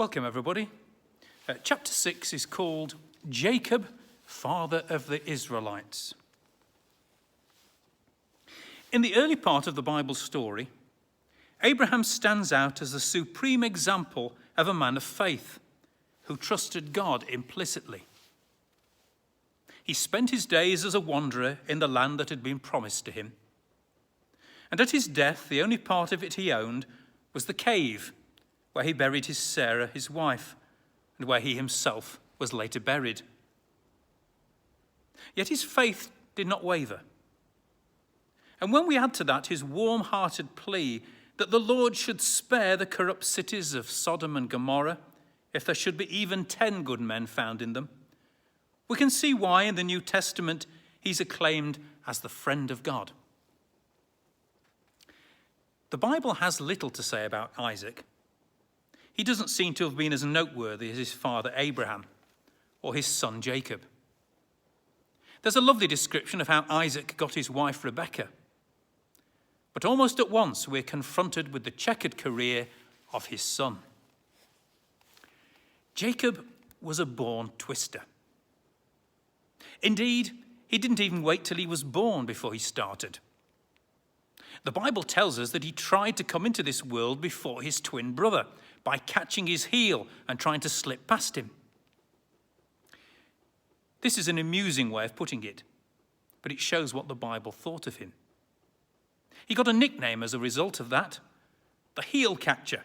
Welcome, everybody. Chapter 6 is called Jacob, Father of the Israelites. In the early part of the Bible story, Abraham stands out as the supreme example of a man of faith who trusted God implicitly. He spent his days as a wanderer in the land that had been promised to him. And at his death, the only part of it he owned was the cave where he buried his Sarah, his wife, and where he himself was later buried. Yet his faith did not waver. And when we add to that his warm-hearted plea that the Lord should spare the corrupt cities of Sodom and Gomorrah, if there should be even 10 good men found in them, we can see why in the New Testament he's acclaimed as the friend of God. The Bible has little to say about Isaac. He doesn't seem to have been as noteworthy as his father Abraham or his son Jacob. There's a lovely description of how Isaac got his wife Rebekah. But almost at once we're confronted with the checkered career of his son. Jacob was a born twister. Indeed, he didn't even wait till he was born before he started. The Bible tells us that he tried to come into this world before his twin brother by catching his heel and trying to slip past him. This is an amusing way of putting it, but it shows what the Bible thought of him. He got a nickname as a result of that, the heel catcher,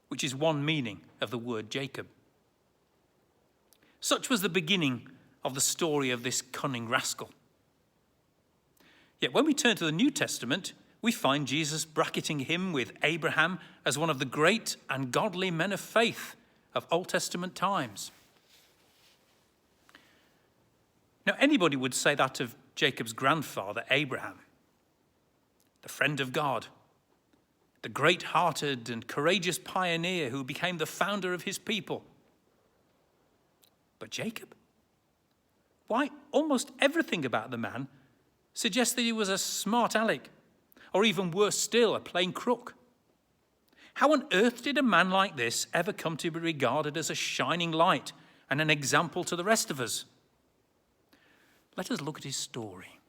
which is one meaning of the word Jacob. Such was the beginning of the story of this cunning rascal. Yet when we turn to the New Testament, we find Jesus bracketing him with Abraham as one of the great and godly men of faith of Old Testament times. Now, anybody would say that of Jacob's grandfather, Abraham, the friend of God, the great-hearted and courageous pioneer who became the founder of his people. But Jacob? Why, almost everything about the man suggests that he was a smart aleck, or even worse still, a plain crook. How on earth did a man like this ever come to be regarded as a shining light and an example to the rest of us? Let us look at his story.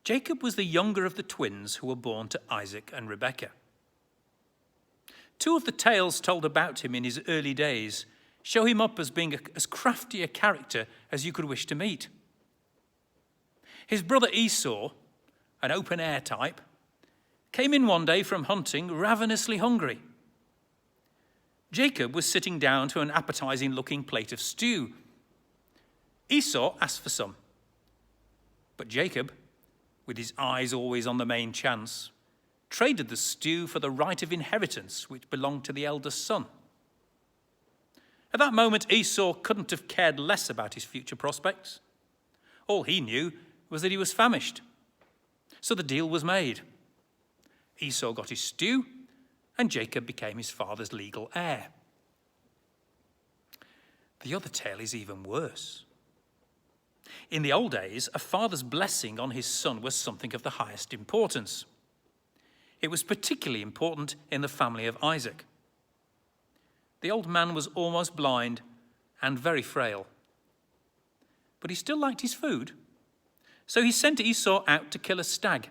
Jacob was the younger of the twins who were born to Isaac and Rebekah. Two of the tales told about him in his early days show him up as being as crafty a character as you could wish to meet. His brother Esau, an open-air type, came in one day from hunting ravenously hungry. Jacob was sitting down to an appetizing-looking plate of stew. Esau asked for some, but Jacob, with his eyes always on the main chance, traded the stew for the right of inheritance which belonged to the eldest son. At that moment, Esau couldn't have cared less about his future prospects. All he knew was that he was famished. So the deal was made. Esau got his stew, and Jacob became his father's legal heir. The other tale is even worse. In the old days, a father's blessing on his son was something of the highest importance. It was particularly important in the family of Isaac. The old man was almost blind and very frail. But he still liked his food. So he sent Esau out to kill a stag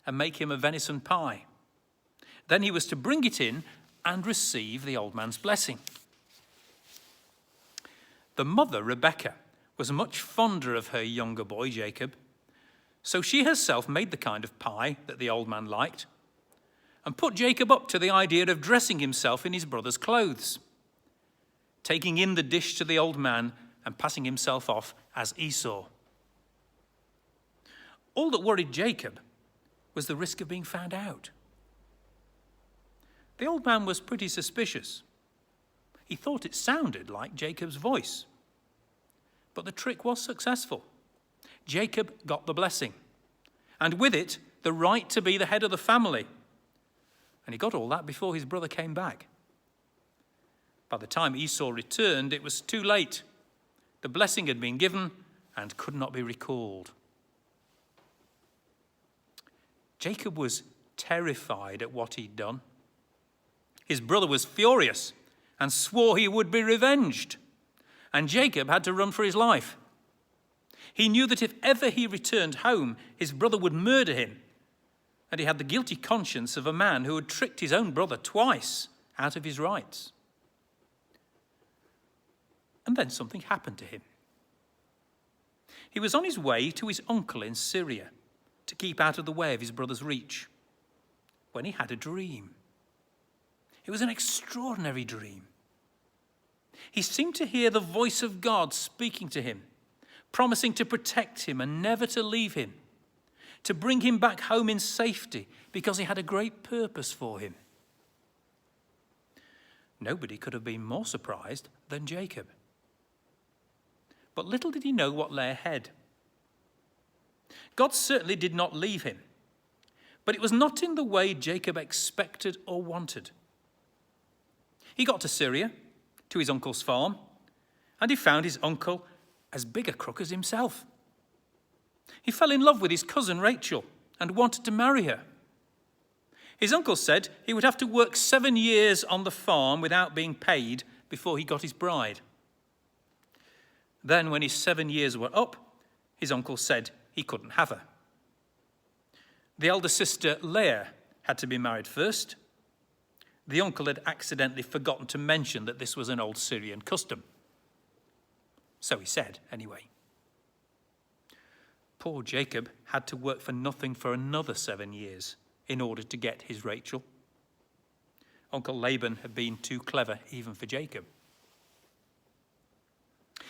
and make him a venison pie. Then he was to bring it in and receive the old man's blessing. The mother, Rebekah, was much fonder of her younger boy, Jacob, so she herself made the kind of pie that the old man liked and put Jacob up to the idea of dressing himself in his brother's clothes, taking in the dish to the old man and passing himself off as Esau. All that worried Jacob was the risk of being found out. The old man was pretty suspicious. He thought it sounded like Jacob's voice. But the trick was successful. Jacob got the blessing, and with it, the right to be the head of the family. And he got all that before his brother came back. By the time Esau returned, it was too late. The blessing had been given and could not be recalled. Jacob was terrified at what he'd done. His brother was furious and swore he would be revenged, and Jacob had to run for his life. He knew that if ever he returned home, his brother would murder him, and he had the guilty conscience of a man who had tricked his own brother twice out of his rights. And then something happened to him. He was on his way to his uncle in Syria to keep out of the way of his brother's reach, when he had a dream. It was an extraordinary dream. He seemed to hear the voice of God speaking to him, promising to protect him and never to leave him, to bring him back home in safety because he had a great purpose for him. Nobody could have been more surprised than Jacob. But little did he know what lay ahead. God certainly did not leave him, but it was not in the way Jacob expected or wanted. He got to Syria, to his uncle's farm, and he found his uncle as big a crook as himself. He fell in love with his cousin Rachel and wanted to marry her. His uncle said he would have to work 7 years on the farm without being paid before he got his bride. Then, when his 7 years were up, his uncle said he couldn't have her. The elder sister, Leah, had to be married first. The uncle had accidentally forgotten to mention that this was an old Syrian custom. So he said, anyway. Poor Jacob had to work for nothing for another 7 years in order to get his Rachel. Uncle Laban had been too clever even for Jacob.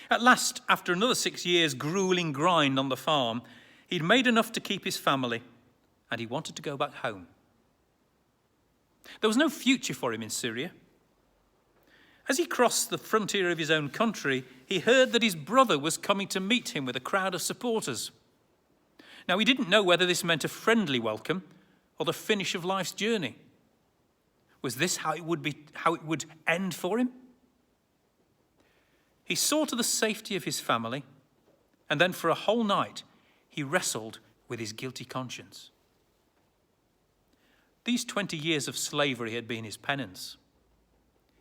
At last, after another 6 years' grueling grind on the farm, he'd made enough to keep his family, and he wanted to go back home. There was no future for him in Syria. As he crossed the frontier of his own country, he heard that his brother was coming to meet him with a crowd of supporters. Now, he didn't know whether this meant a friendly welcome or the finish of life's journey. Was this how it would end for him? He saw to the safety of his family, and then for a whole night he wrestled with his guilty conscience. These 20 years of slavery had been his penance.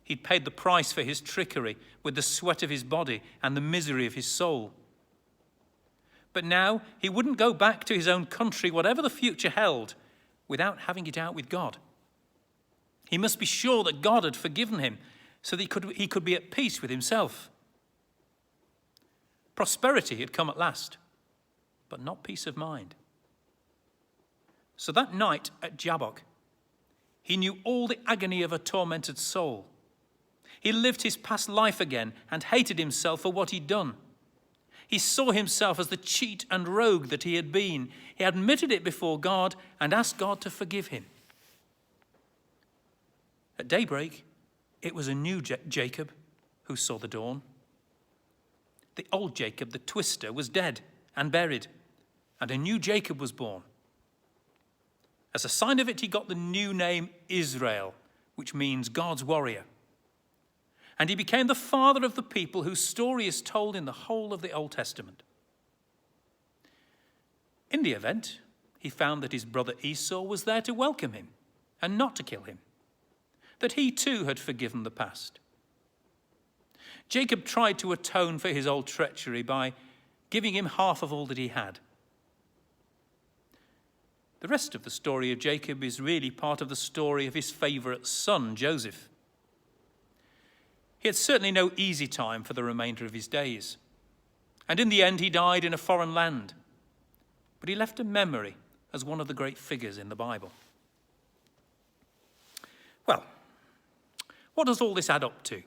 He'd paid the price for his trickery with the sweat of his body and the misery of his soul. But now he wouldn't go back to his own country, whatever the future held, without having it out with God. He must be sure that God had forgiven him so that he could be at peace with himself. Prosperity had come at last, but not peace of mind. So that night at Jabbok, he knew all the agony of a tormented soul. He lived his past life again and hated himself for what he'd done. He saw himself as the cheat and rogue that he had been. He admitted it before God and asked God to forgive him. At daybreak, it was a new Jacob who saw the dawn. The old Jacob, the twister, was dead and buried, and a new Jacob was born. As a sign of it, he got the new name Israel, which means God's warrior. And he became the father of the people whose story is told in the whole of the Old Testament. In the event, he found that his brother Esau was there to welcome him and not to kill him, that he too had forgiven the past. Jacob tried to atone for his old treachery by giving him half of all that he had. The rest of the story of Jacob is really part of the story of his favourite son, Joseph. He had certainly no easy time for the remainder of his days, and in the end he died in a foreign land. But he left a memory as one of the great figures in the Bible. Well, what does all this add up to?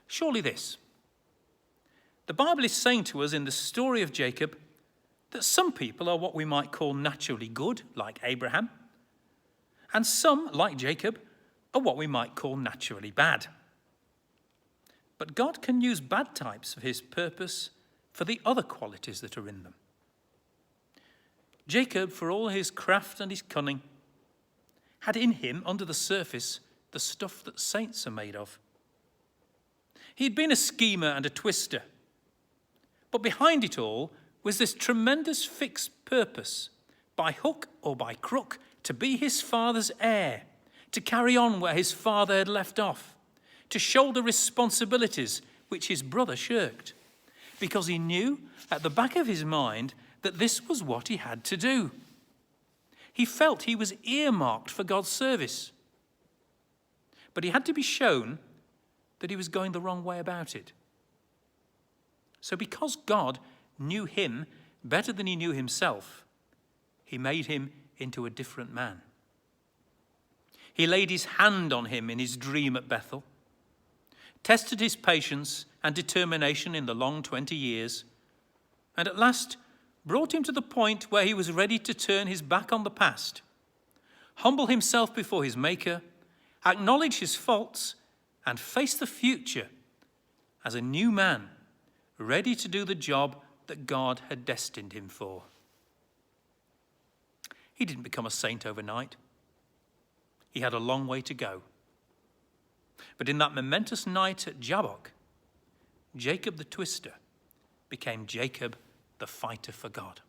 Surely this. The Bible is saying to us in the story of Jacob that some people are what we might call naturally good, like Abraham, and some, like Jacob, are what we might call naturally bad. But God can use bad types for his purpose for the other qualities that are in them. Jacob, for all his craft and his cunning, had in him, under the surface, the stuff that saints are made of. He'd been a schemer and a twister, but behind it all was this tremendous fixed purpose, by hook or by crook, to be his father's heir, to carry on where his father had left off, to shoulder responsibilities which his brother shirked, because he knew at the back of his mind that this was what he had to do. He felt he was earmarked for God's service. But he had to be shown that he was going the wrong way about it. So because God knew him better than he knew himself, he made him into a different man. He laid his hand on him in his dream at Bethel, tested his patience and determination in the long 20 years, and at last brought him to the point where he was ready to turn his back on the past, humble himself before his Maker, acknowledge his faults, and face the future as a new man, ready to do the job that God had destined him for. He didn't become a saint overnight. He had a long way to go. But in that momentous night at Jabbok, Jacob the twister became Jacob the fighter for God.